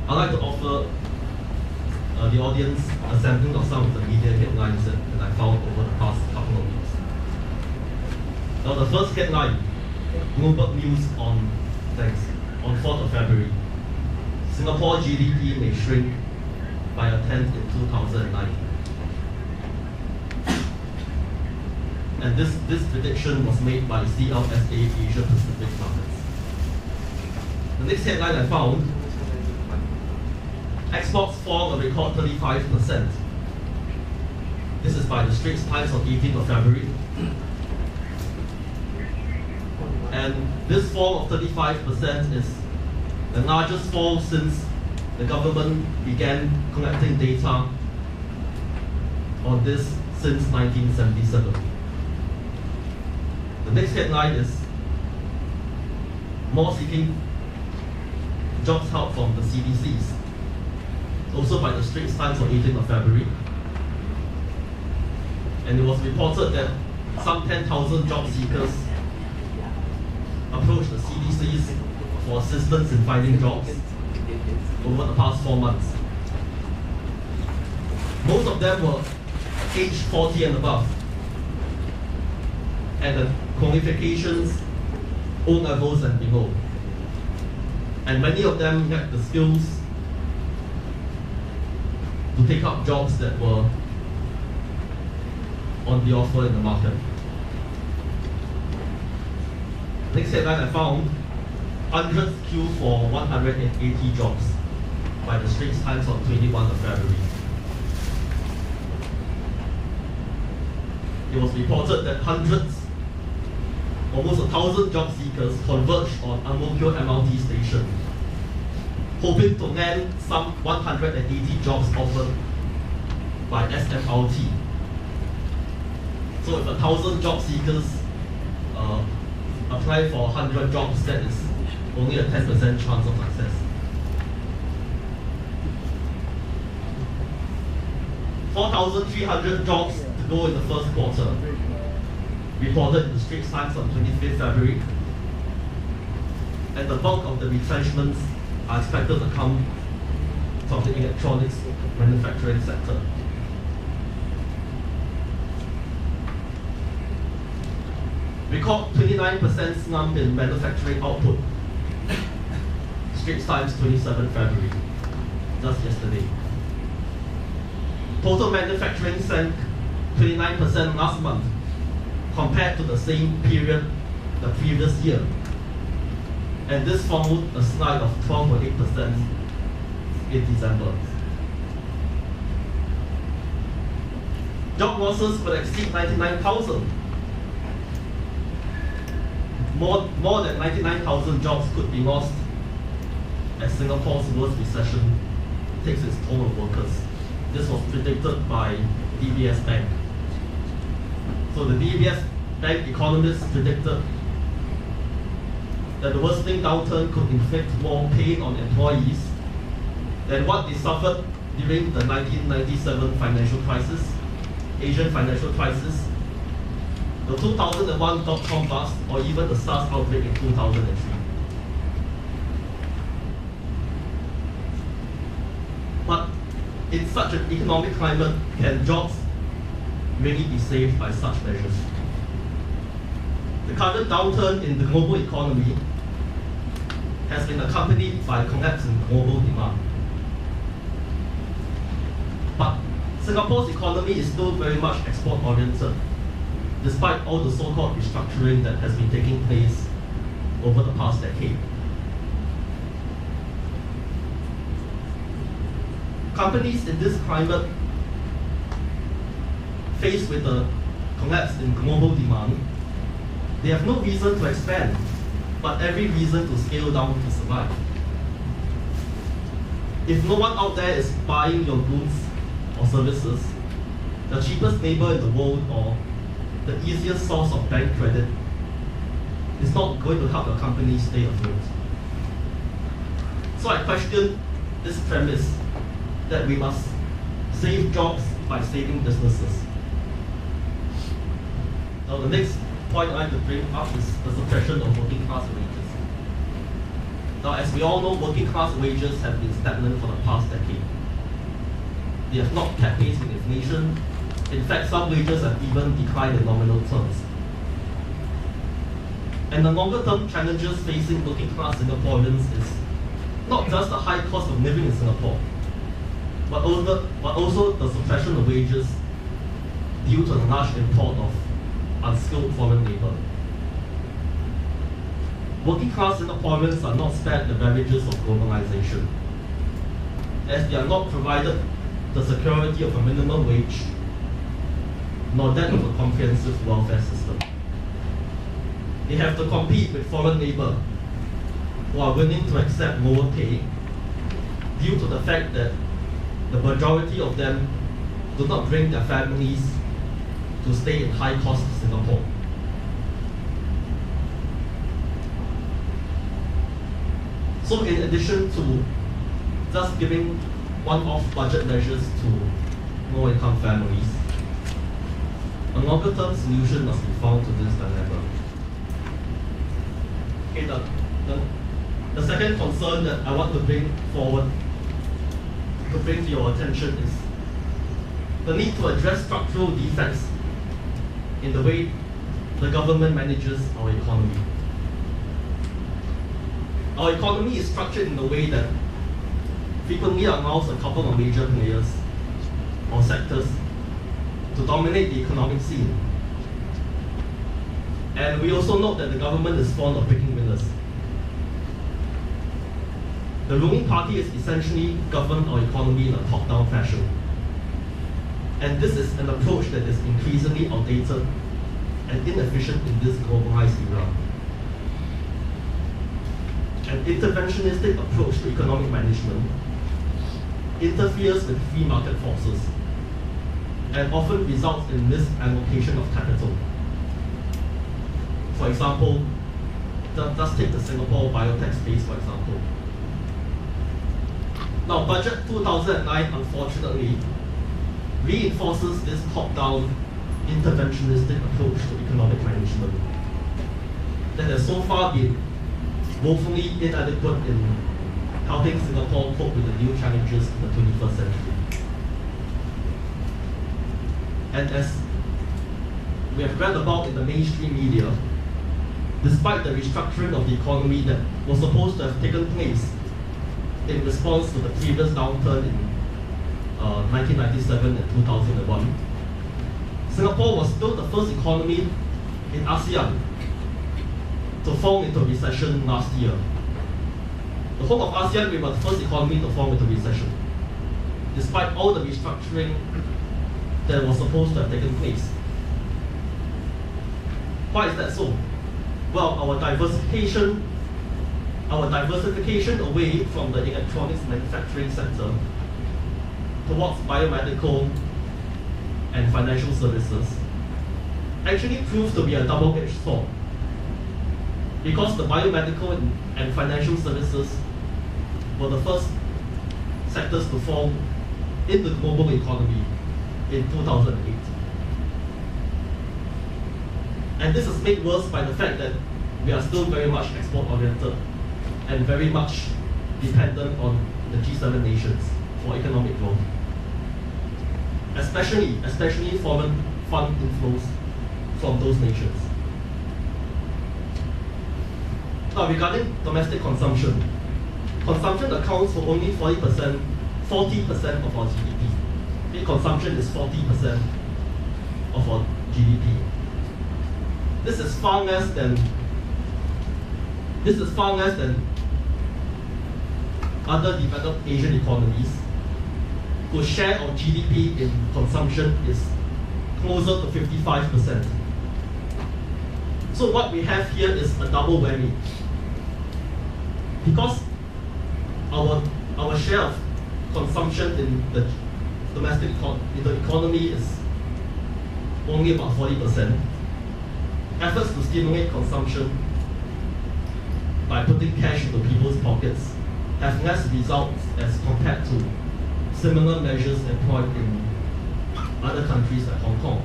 I'd like to offer the audience a sampling of some of the media headlines that I found over the past couple of weeks. Now, the first headline, Bloomberg News on 4th of February. Singapore GDP may shrink by a tenth in 2009. And this prediction was made by CLSA Asia Pacific Markets. The next headline I found, exports fall a record 35%. This is by the Straits Times on 18th of February. And this fall of 35% is the largest fall since the government began collecting data on this since 1977. The next headline is more seeking jobs help from the CDCs, also by the Straits Times on 18th of February. And it was reported that some 10,000 job seekers approached the CDCs for assistance in finding jobs over the past 4 months. Most of them were aged 40 and above, and the qualifications O levels and below. And many of them had the skills to take up jobs that were on the offer in the market. Next headline I found, hundreds queue for 180 jobs by the Straits Times on 21st of February. It was reported that almost 1,000 job seekers converged on Ang Mo Kio MRT station, hoping to land some 180 jobs offered by SMRT. So if 1,000 job seekers apply for 100 jobs, that is only a 10% chance of success. $4,300 jobs to go in the first quarter, reported in the Straits Times on 25th February. And the bulk of the retrenchments are expected to come from the electronics manufacturing sector. Record 29% slump in manufacturing output. Straits Times 27th February, just yesterday. Total manufacturing sank 29% last month compared to the same period the previous year. And this followed a slide of 12.8% in December. Job losses could exceed 99,000. More than 99,000 jobs could be lost as Singapore's worst recession takes its toll on workers. This was predicted by DBS Bank. So the DBS Bank economists predicted that the worsening downturn could inflict more pain on employees than what they suffered during the 1997 financial crisis, Asian financial crisis, the 2001 dot-com bust, or even the SARS outbreak in 2003. But in such an economic climate, can jobs really be saved by such measures? The current downturn in the global economy has been accompanied by a collapse in global demand. But Singapore's economy is still very much export-oriented, despite all the so-called restructuring that has been taking place over the past decade. Companies in this climate, faced with a collapse in global demand, they have no reason to expand, but every reason to scale down to survive. If no one out there is buying your goods or services, the cheapest labor in the world or the easiest source of bank credit is not going to help your company stay afloat. So I question this premise that we must save jobs by saving businesses. Now the next point I'd like to bring up is the suppression of working class wages. Now, as we all know, working class wages have been stagnant for the past decade. They have not kept pace with inflation. In fact, some wages have even declined in nominal terms. And the longer-term challenges facing working class Singaporeans is not just the high cost of living in Singapore, but also the suppression of wages due to the large import of unskilled foreign labour. Working class Singaporeans are not spared the ravages of globalization, as they are not provided the security of a minimum wage, nor that of a comprehensive welfare system. They have to compete with foreign labour who are willing to accept lower pay due to the fact that the majority of them do not bring their families to stay in high-cost Singapore. So in addition to just giving one-off budget measures to low-income families, a longer-term solution must be found to this dilemma. Okay, the second concern that I want to bring forward, to bring to your attention, is the need to address structural defects in the way the government manages our economy. Our economy is structured in a way that frequently allows a couple of major players or sectors to dominate the economic scene. And we also note that the government is fond of picking winners. The ruling party has essentially governed our economy in a top-down fashion. And this is an approach that is increasingly outdated and inefficient in this globalized era. An interventionistic approach to economic management interferes with free market forces and often results in misallocation of capital. For example, let's take the Singapore biotech space, for example. Now, Budget 2009, unfortunately, reinforces this top-down interventionistic approach to economic management that has so far been woefully inadequate in helping Singapore cope with the new challenges in the 21st century. And as we have read about in the mainstream media, despite the restructuring of the economy that was supposed to have taken place in response to the previous downturn in 1997 and 2001, Singapore was still the first economy in ASEAN to fall into recession last year. The whole of ASEAN, we were the first economy to fall into recession, despite all the restructuring that was supposed to have taken place. Why is that so? Well, our diversification away from the electronics manufacturing sector towards biomedical and financial services actually proved to be a double-edged sword, because the biomedical and financial services were the first sectors to fall in the global economy in 2008. And this is made worse by the fact that we are still very much export-oriented and very much dependent on the G7 nations for economic growth, especially foreign fund inflows from those nations. Now, regarding domestic consumption accounts for only 40% of our GDP. Consumption is 40% of our GDP. This is far less than other developed Asian economies, whose share of GDP in consumption is closer to 55%. So what we have here is a double whammy. Because our share of consumption in the domestic economy is only about 40%. Efforts to stimulate consumption by putting cash into people's pockets have less results as compared to similar measures employed in other countries like Hong Kong.